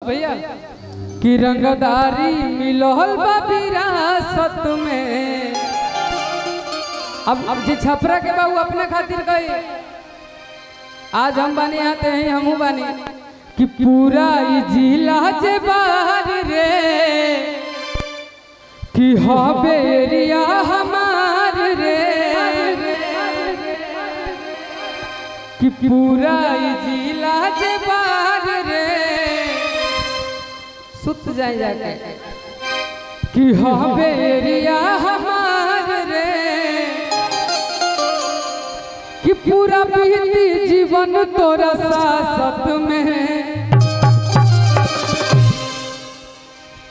भैया कि रंगदारी मिलल बा विरासत में। अब जे छपरा के बाबू अपने खातिर गई, आज हम बानी आते हैं हमू बानी कि पूरा जिला जे बाहर रे कि हबे एरिया हमार रे कि पूरा जिला जे बाहर रे सुत जाए जाके कि हबे एरिया हमार रे कि पूरा बीती जीवन तोरा सासत में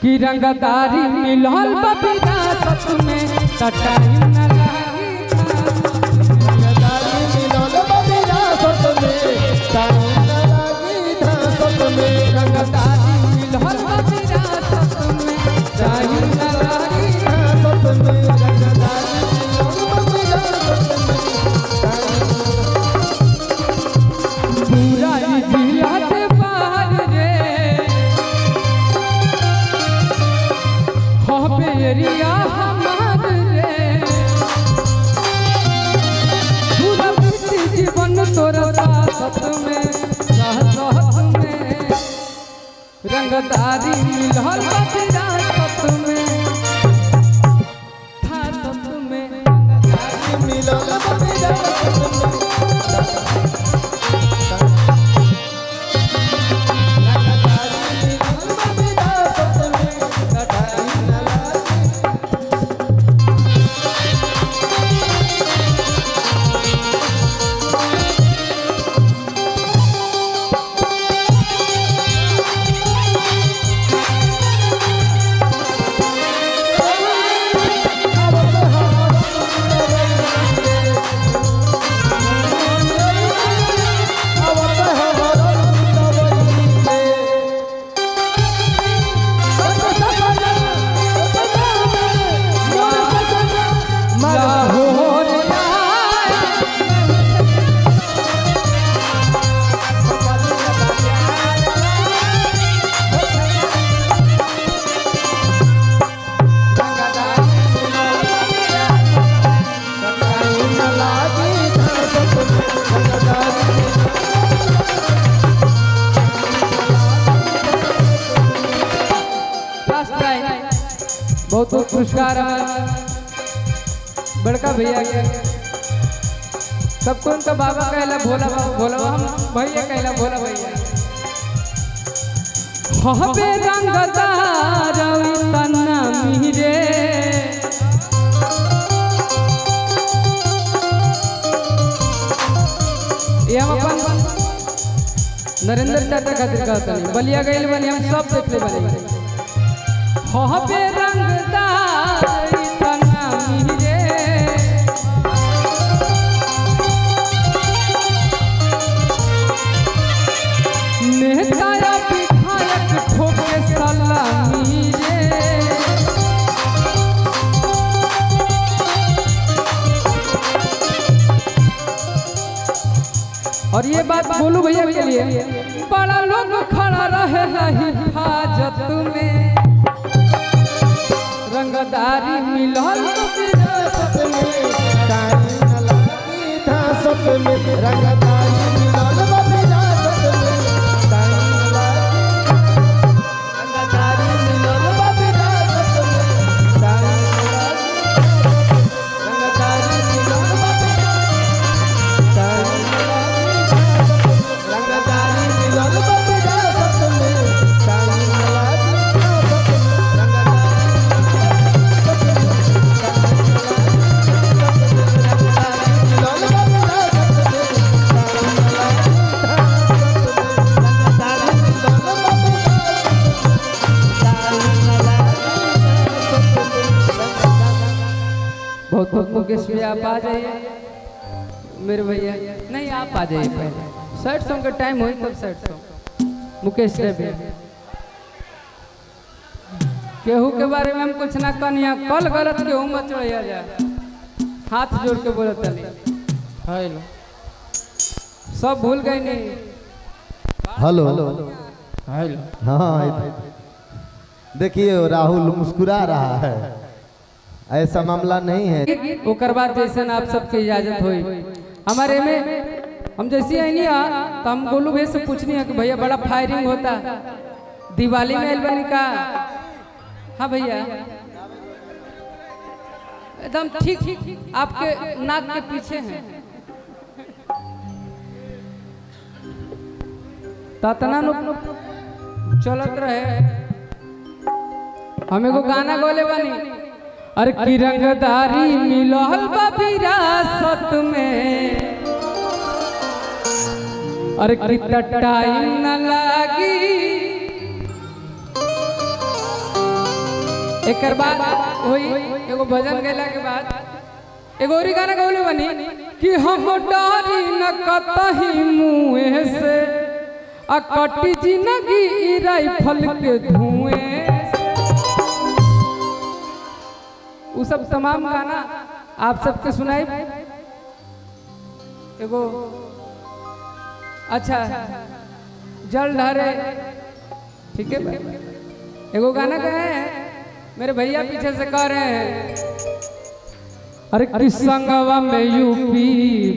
कि रंगदारी मिलल बा विरासत में टाइम न लागी रंगदारी मिलल बा विरासत में टाइम न लागी धासत में रंगदारी मिलल बा विरासत में टाइम न लागी धासत में रंगदारी मिलल बा विरासत में पूरा जिला से बाहर रे हबे एरिया हमार रे पूरा बीती जीवन तोरा साथ में रंगदारी मिलल बा विरासत में धासत में रंगदारी मिलल बा विरासत में बहुत बहुत पुरस्कार बड़का भैया के सबको उनका बाबा कहला भोला बाबा भोला हम भैया कहला भोला भैया हबे रंगदार तना मीरे ये हम अपन नरेंद्र चाचा खातिर कहता नहीं बलिया गइल बनी हम सब देखले बनी हबे रंगदार तना मीरे नेता विधायक ठोके सलामी रे और ये बात बोलू भैया के लिए बड़ा लोग खड़ा रहे हिफाजत में रंगदारी मिलल विरासत में टाइम न लागी धासत में रंगदारी मिलल बा विरासत में टाइम न लागी रंगदारी मिलल बा विरासत में टाइम न लागी रंगदारी मिलल बा टाइम न लागी रंगदारी मिलल बा विरासत में टाइम न लागी बहुत बहुत मुकेश भैया आप आ जाइए मेरे भैया नहीं आप आ जाइए पहले 60 सॉन्ग का टाइम हुई तब 60 सॉन्ग मुकेश रे भैया केहू के बारे में हम कुछ ना कनिया कल गलत केहू मत चढ़िया जा हाथ जोड़ के बोलत चली हेलो सब भूल गए नहीं हेलो हाँ देखिए राहुल मुस्कुरा रहा है, ऐसा मामला नहीं है। ओकर बाद जैसे आप सबके इजाजत हुई हमारे में हम जैसे आई नहीं तो हम गोलू भैया से पूछनी है कि भैया बड़ा फायरिंग होता दिवाली में आइल बनी का। हाँ भैया एकदम ठीक आपके नाक के पीछे हैं। तातना चलत रहे हमें को गाना गोले बनी अरे की रंगदारी मिलल बा विरासत में अरे कितना टाइम न लागी। एक बाद होई एगो भजन गेला के बाद एगो और गाना गौले बनी कि हम डारी न कतही मुँह से आ कटी जिंदगी राइफल के धुएं। वो सब तमाम गाना आप सबके सुनाई। एगो अच्छा जल ढारे ठीक है एगो गाना कहे हैं मेरे भैया पीछे से कह रहे हैं अरे किसंगवा में यूपी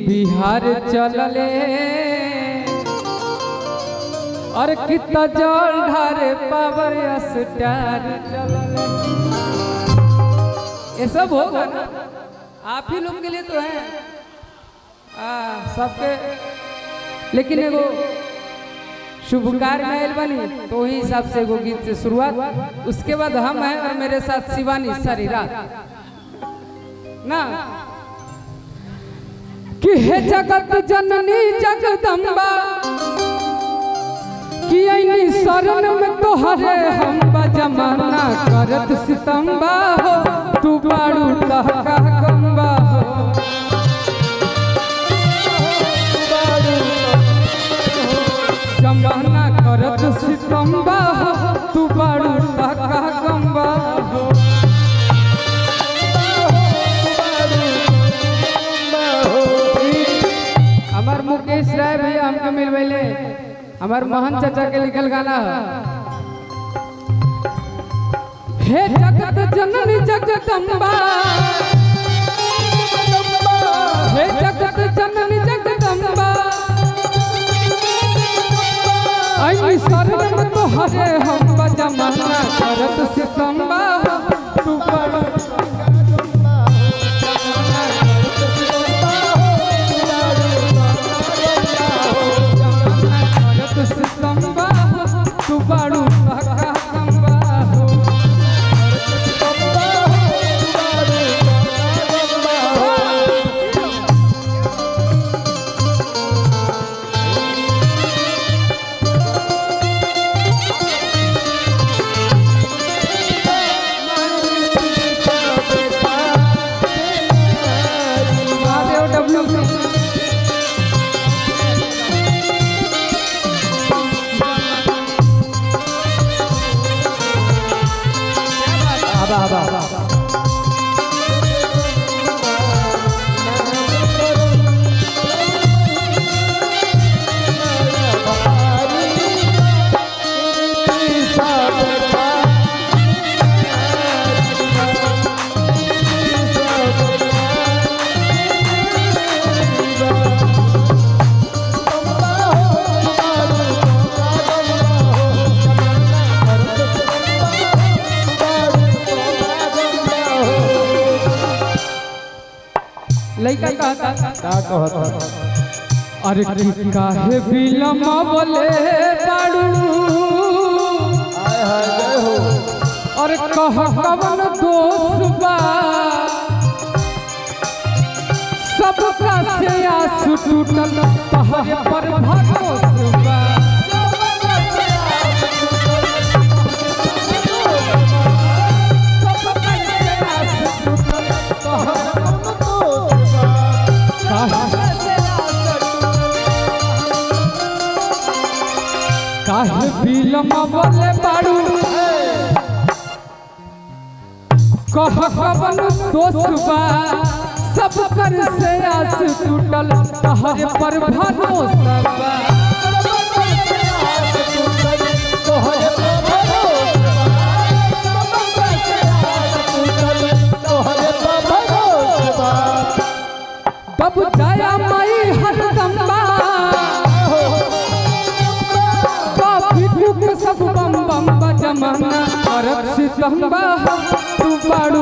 बिहार चलले और कितना जल ढारे पावर स्टार चलले। ये सब होगा ना आप ही लोग के लिए तो है सबके, लेकिन एगो शुभ कार्य में आयल बनी तो वही हिसाब से एगो गीत से शुरुआत, उसके बाद हम हैं और मेरे साथ शिवानी सारी रात ना कि हे जगत जननी जगदम्बा कि ऐनी शरण में तोहरे हम जमाना करत सितम्बा हो तू बाड़ू तहका गंबा हो जमाना करत सितम्बा हो तू बाड़ू तहका गंबा हो। हमार मुकेश राय भैया हमके मिलवेले हमार मोहन चाचा के लिखल गाना हे जगत जननी जगदम्बा हे जगत जननी जगदम्बा ऐनी शरण में तोहरे हम जमाना करत सितम्बा तू बड़ सितम्बा तू बाड़ू कंबा हो। लइका कहता अरे काहे बिलमा बोले बाड़ू और कह कवन दोष बा सबका से आस टूटल तहरे पर भरोसा काहे बिलमा बोले बाड़ू कह कवन दोष बा सब कर से आस टूटल तहरे पर भरोसा बा जमाना करत सितंबा तू बाड़ू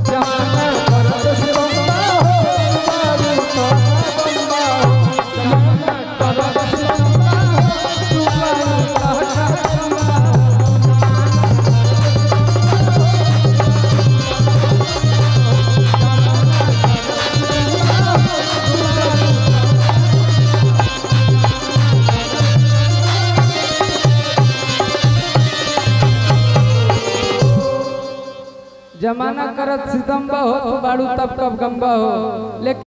जमाना करत सितंबा बाड़ू जमाना करत सितंबा तू बाड़ू जमाना करत सितंबा हो तो बाड़ू तब कब गंबा हो लेकिन